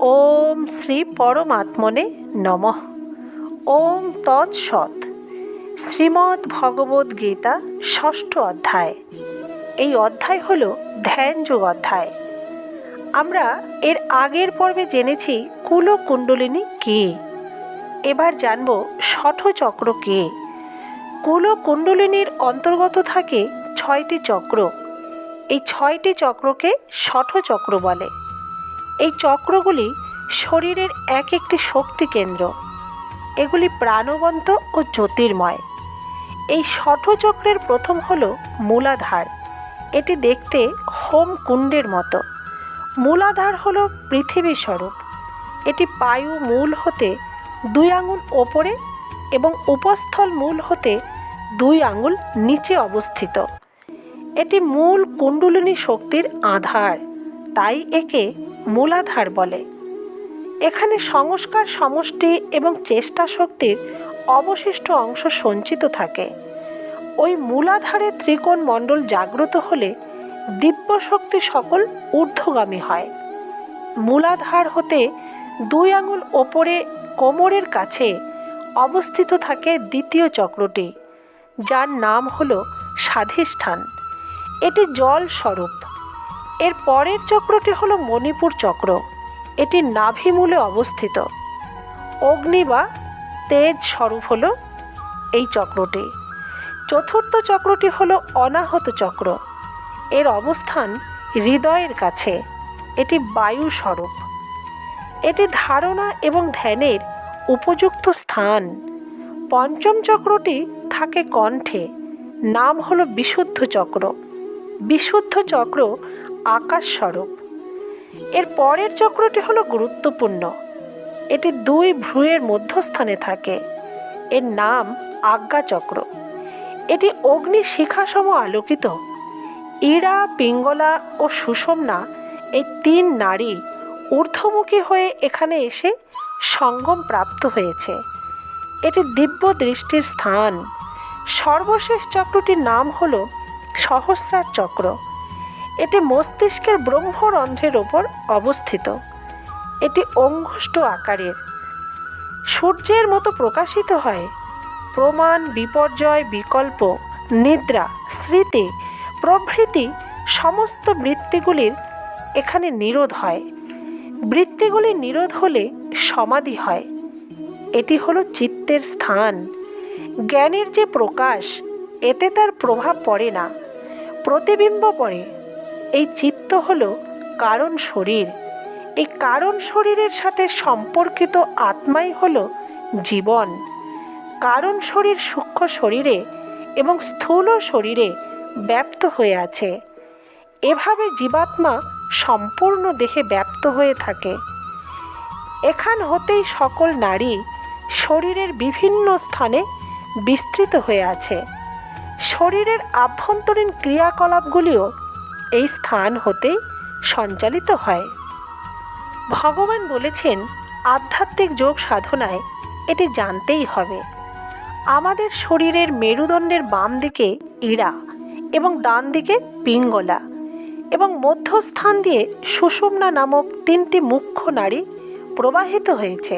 ওম শ্রী পরমাত্মনে নমঃ। ওম তৎসৎ। শ্রীমদ্ ভগবদ্ গীতা ষষ্ঠ অধ্যায়। এই অধ্যায় হল ধ্যানযোগ অধ্যায়। আমরা এর আগের পর্বে জেনেছি কুলকুণ্ডলিনী কে। এবার জানব ষঠচক্র কে। কুলকুণ্ডলিনীর অন্তর্গত থাকে 6টি চক্র। এই 6টি চক্রকে ষঠচক্র বলে। এই চক্রগুলি শরীরের এক একটি শক্তি কেন্দ্র। এগুলি প্রাণবন্ত ও জ্যোতির্ময়। এই ষঠচক্রের প্রথম হল মূলাধার। এটি দেখতে হোম কুণ্ডের মতো। মূলাধার হল পৃথিবী স্বরূপ। এটি পায়ু মূল হতে 2 আঙুল ওপরে এবং উপস্থল মূল হতে 2 আঙুল নিচে অবস্থিত। এটি মূল কুণ্ডলিনী শক্তির আধার, তাই একে মূলাধার বলে। এখানে সংস্কার সমষ্টি এবং চেষ্টা শক্তির অবশিষ্ট অংশ সঞ্চিত থাকে। ওই মূলাধারে ত্রিকোণ মণ্ডল জাগ্রত হলে দিব্য শক্তি সকল ঊর্ধ্বগামী হয়। মূলাধার হতে 2 আঙুল ওপরে কোমরের কাছে অবস্থিত থাকে দ্বিতীয় চক্রটি, যার নাম হল স্বাধিষ্ঠান। এটি জল স্বরূপ। এর পরের চক্রটি হল মণিপুর চক্র। এটি নাভিমূলে অবস্থিত। অগ্নি বা তেজ স্বরূপ হল এই চক্রটি। চতুর্থ চক্রটি হল অনাহত চক্র। এর অবস্থান হৃদয়ের কাছে। এটি বায়ু স্বরূপ। এটি ধারণা এবং ধ্যানের উপযুক্ত স্থান। পঞ্চম চক্রটি থাকে কণ্ঠে। নাম হল বিশুদ্ধ চক্র। বিশুদ্ধ চক্র আকাশ স্বরূপ। এর পরের চক্রটি হলো গুরুত্বপূর্ণ। এটি 2 ভ্রুয়ের মধ্যস্থানে থাকে। এর নাম আজ্ঞা চক্র। এটি অগ্নি শিখাসম আলোকিত। ইড়া, পিঙ্গলা ও সুষুম্না এই 3 নারী ঊর্ধ্বমুখী হয়ে এখানে এসে সঙ্গম প্রাপ্ত হয়েছে। এটি দিব্য দৃষ্টির স্থান। সর্বশেষ চক্রটির নাম হল সহস্রার চক্র। এটি মস্তিষ্কের ব্রহ্মরন্ধ্রের ওপর অবস্থিত। এটি অঙ্গুষ্ঠ আকারের, সূর্যের মতো প্রকাশিত হয়। প্রমাণ, বিপর্যয়, বিকল্প, নিদ্রা, স্মৃতি প্রভৃতি সমস্ত বৃত্তিগুলির এখানে নিরোধ হয়। বৃত্তিগুলি নিরোধ হলে সমাধি হয়। এটি হলো চিত্তের স্থান। জ্ঞানের যে প্রকাশ, এতে তার প্রভাব পড়ে না, প্রতিবিম্ব পড়ে। এই চিত্ত হল কারণ শরীর। এই কারণ শরীরের সাথে সম্পর্কিত আত্মাই হল জীবন। কারণ শরীর সূক্ষ্ম শরীরে এবং স্থূল শরীরে ব্যাপ্ত হয়ে আছে। এভাবে জীবাত্মা সম্পূর্ণ দেহে ব্যাপ্ত হয়ে থাকে। এখান হতেই সকল নারী শরীরের বিভিন্ন স্থানে বিস্তৃত হয়ে আছে। শরীরের আভ্যন্তরীণ ক্রিয়াকলাপগুলিও এই স্থান হতেই সঞ্চালিত হয়। ভগবান বলেছেন, আধ্যাত্মিক যোগ সাধনায় এটি জানতেই হবে। আমাদের শরীরের মেরুদণ্ডের বাম দিকে ইড়া এবং ডান দিকে পিঙ্গলা এবং মধ্যস্থান দিয়ে সুষুম্না নামক 3টি মুখ্য নাড়ি প্রবাহিত হয়েছে।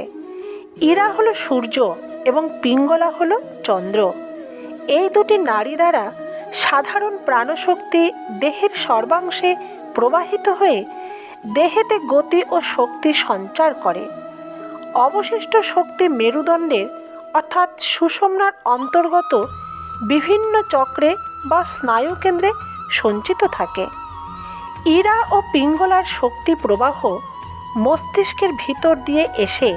ইড়া হলো সূর্য এবং পিঙ্গলা হলো চন্দ্র। এই 2টি নাড়ি দ্বারা সাধারণ প্রাণশক্তি দেহের সর্বাংশে প্রবাহিত হয়ে দেহেতে গতি ও শক্তি সঞ্চার করে। অবশিষ্ট শক্তি মেরুদণ্ডের অর্থাৎ সুষুম্নার অন্তর্গত বিভিন্ন চক্রে বা স্নায়ুকেন্দ্রে সঞ্চিত থাকে। ইড়া ও পিঙ্গলার শক্তি প্রবাহ মস্তিষ্কের ভিতর দিয়ে এসে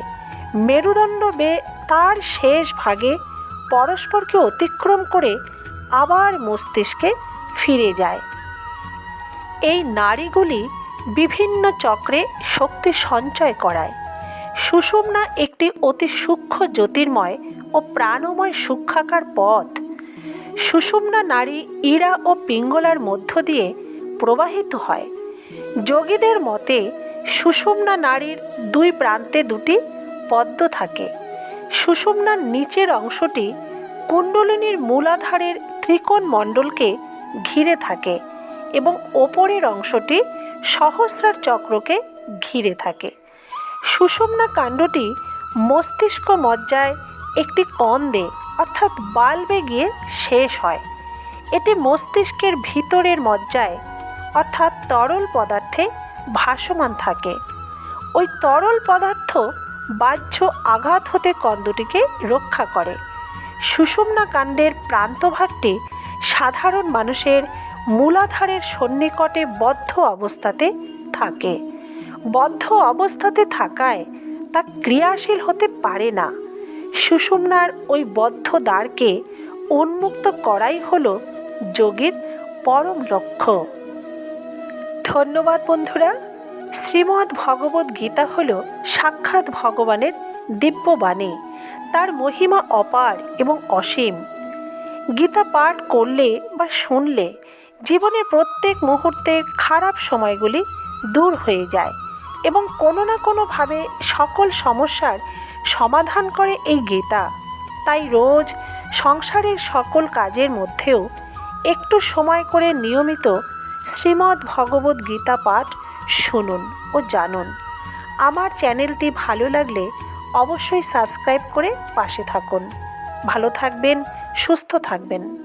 মেরুদণ্ড বেয়ে তার শেষ ভাগে পরস্পরকে অতিক্রম করে আবার মস্তিষ্কে ফিরে যায়। এই নাড়িগুলি বিভিন্ন চক্রে শক্তি সঞ্চয় করায়। সুষুম্না একটি অতি সূক্ষ্ম জ্যোতির্ময় ও প্রাণময় সূক্ষ্মাকার পথ। সুষুম্না নাড়ি ইড়া ও পিঙ্গলার মধ্য দিয়ে প্রবাহিত হয়। যোগীদের মতে সুষুম্না নাড়ির 2 প্রান্তে 2টি পদ্ম থাকে। সুষুম্নার নিচের অংশটি কুণ্ডলিনীর মূলাধারের ত্রিকোণ মণ্ডলকে ঘিরে থাকে এবং ওপরের অংশটি সহস্রার চক্রকে ঘিরে থাকে। সুষুম্না কাণ্ডটি মস্তিষ্ক মজ্জায় একটি কন্দে অর্থাৎ বাল্বে গিয়ে শেষ হয়। এটি মস্তিষ্কের ভিতরের মজ্জায় অর্থাৎ তরল পদার্থে ভাসমান থাকে। ওই তরল পদার্থ বাহ্য আঘাত হতে কন্দটিকে রক্ষা করে। সুষুম্না কাণ্ডের প্রান্তভাগটি সাধারণ মানুষের মূলাধারের সন্নিকটে বদ্ধ অবস্থাতে থাকে। বদ্ধ অবস্থাতে থাকায় তা ক্রিয়াশীল হতে পারে না। সুষুম্নার ওই বদ্ধ দ্বারকে উন্মুক্ত করাই হলো যোগীর পরম লক্ষ্য। ধন্যবাদ বন্ধুরা। শ্রীমদ্ ভগবদ্ গীতা হল সাক্ষাৎ ভগবানের দিব্যবাণী। তার মহিমা অপার এবং অসীম। গীতা পাঠ করলে বা শুনলে জীবনের প্রত্যেক মুহূর্তের খারাপ সময়গুলি দূর হয়ে যায় এবং কোনো না কোনোভাবে সকল সমস্যার সমাধান করে এই গীতা। তাই রোজ সংসারের সকল কাজের মধ্যেও একটু সময় করে নিয়মিত শ্রীমদ্ ভগবদ্ গীতা পাঠ শুনুন ও জানুন। আমার চ্যানেলটি ভালো লাগলে অবশ্যই সাবস্ক্রাইব করে পাশে থাকুন। ভালো থাকবেন, সুস্থ থাকবেন।